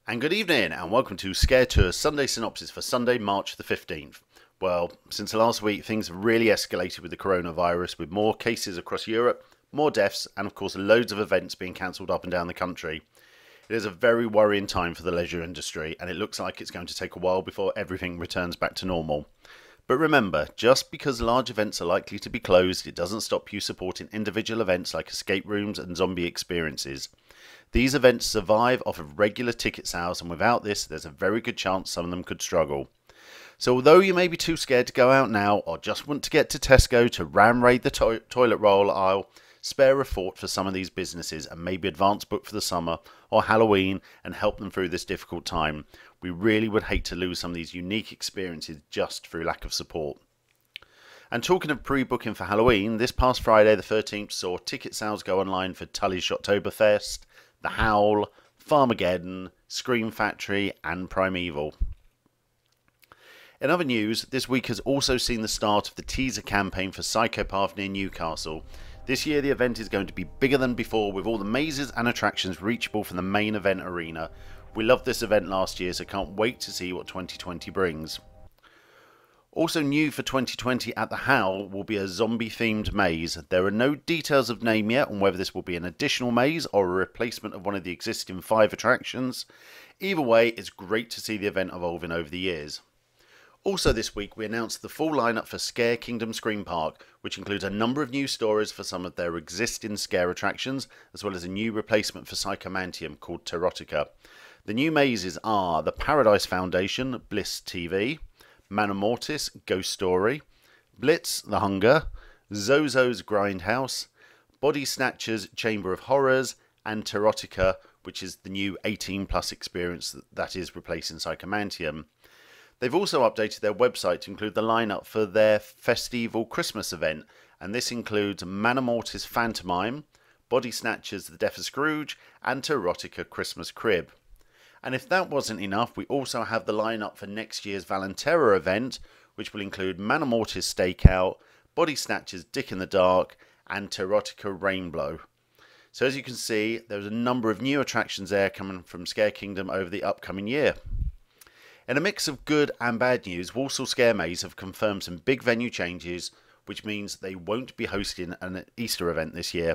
And good evening, and welcome to Scare Tour's Sunday Synopsis for Sunday, March the 15th. Well, since last week, things have really escalated with the coronavirus, with more cases across Europe, more deaths, and of course loads of events being cancelled up and down the country. It is a very worrying time for the leisure industry, and it looks like it's going to take a while before everything returns back to normal. But remember, just because large events are likely to be closed, it doesn't stop you supporting individual events like escape rooms and zombie experiences. These events survive off of regular ticket sales, and without this, there's a very good chance some of them could struggle. So although you may be too scared to go out now, or just want to get to Tesco to ram raid the toilet roll aisle, spare a thought for some of these businesses and maybe advance book for the summer or Halloween and help them through this difficult time. We really would hate to lose some of these unique experiences just through lack of support. And talking of pre-booking for Halloween, this past Friday the 13th saw ticket sales go online for Tulleys Shocktoberfest, the Howl, Farmaggedon, Scream Factory and PrimEVIL. In other news, this week has also seen the start of the teaser campaign for Psychopath near Newcastle. This year the event is going to be bigger than before, with all the mazes and attractions reachable from the main event arena. We loved this event last year, so can't wait to see what 2020 brings. Also new for 2020 at the Howl will be a zombie-themed maze. There are no details of name yet on whether this will be an additional maze or a replacement of one of the existing 5 attractions. Either way, it's great to see the event evolving over the years. Also this week we announced the full lineup for Scare Kingdom Scream Park, which includes a number of new stories for some of their existing scare attractions, as well as a new replacement for Psychomantium called Terotica. The new mazes are the Paradise Foundation, Bliss TV, Manor Mortis, Ghost Story, Blitz, The Hunger, Zozo's Grindhouse, Body Snatchers, Chamber of Horrors, and Terotica, which is the new 18+ experience that is replacing Psychomantium. They've also updated their website to include the lineup for their Festival Christmas event, and this includes Manor Mortis Phantomime, Body Snatchers The Death of Scrooge, and Terotica Christmas Crib. And if that wasn't enough, we also have the lineup for next year's Valentera event, which will include Manor Mortis Stakeout, Body Snatchers Dick in the Dark, and Terotica Rainbow. So as you can see, there's a number of new attractions there coming from Scare Kingdom over the upcoming year. In a mix of good and bad news, Walsall Scare Maze have confirmed some big venue changes, which means they won't be hosting an Easter event this year.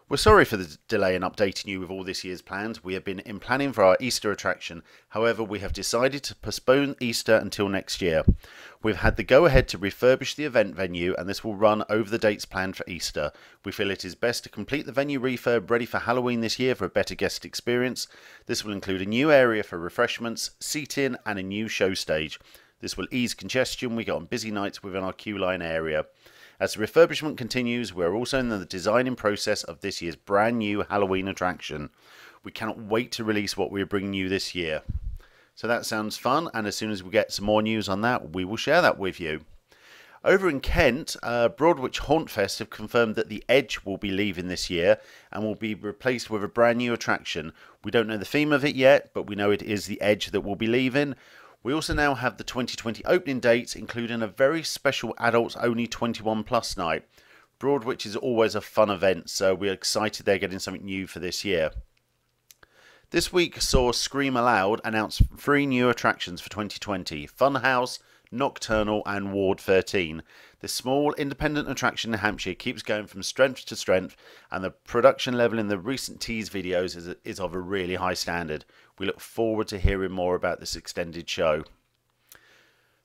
We're sorry for the delay in updating you with all this year's plans. We have been in planning for our Easter attraction. However, we have decided to postpone Easter until next year. We've had the go-ahead to refurbish the event venue, and this will run over the dates planned for Easter. We feel it is best to complete the venue refurb ready for Halloween this year for a better guest experience. This will include a new area for refreshments, seating, and a new show stage. This will ease congestion we get on busy nights within our queue line area. As the refurbishment continues, we're also in the designing process of this year's brand new Halloween attraction. We cannot wait to release what we're bringing you this year. So that sounds fun, and as soon as we get some more news on that, we will share that with you. Over in Kent, Broadwitch Hauntfest have confirmed that the Edge will be leaving this year and will be replaced with a brand new attraction. We don't know the theme of it yet, but we know it is the Edge that will be leaving. We also now have the 2020 opening dates, including a very special adults-only 21+ night. Broadwitch is always a fun event, so we're excited they're getting something new for this year. This week saw Scream Aloud announce 3 new attractions for 2020, Funhouse, Nocturnal and Ward 13. This small independent attraction in Hampshire keeps going from strength to strength, and the production level in the recent tease videos is of a really high standard. We look forward to hearing more about this extended show.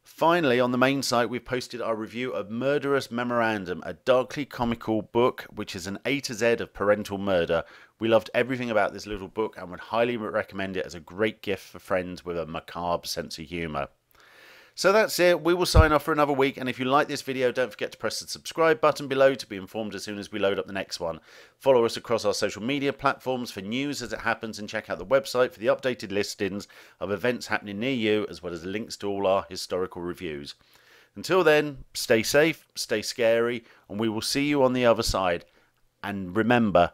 Finally, on the main site, we've posted our review of Murderous Memorandum, a darkly comical book which is an A to Z of parental murder. We loved everything about this little book and would highly recommend it as a great gift for friends with a macabre sense of humour. So that's it. We will sign off for another week, and if you like this video, don't forget to press the subscribe button below to be informed as soon as we load up the next one. Follow us across our social media platforms for news as it happens, and check out the website for the updated listings of events happening near you, as well as links to all our historical reviews. Until then, stay safe, stay scary, and we will see you on the other side. And remember,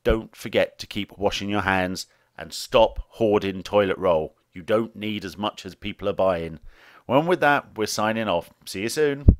don't forget to keep washing your hands and stop hoarding toilet roll. You don't need as much as people are buying. Well, with that, we're signing off. See you soon.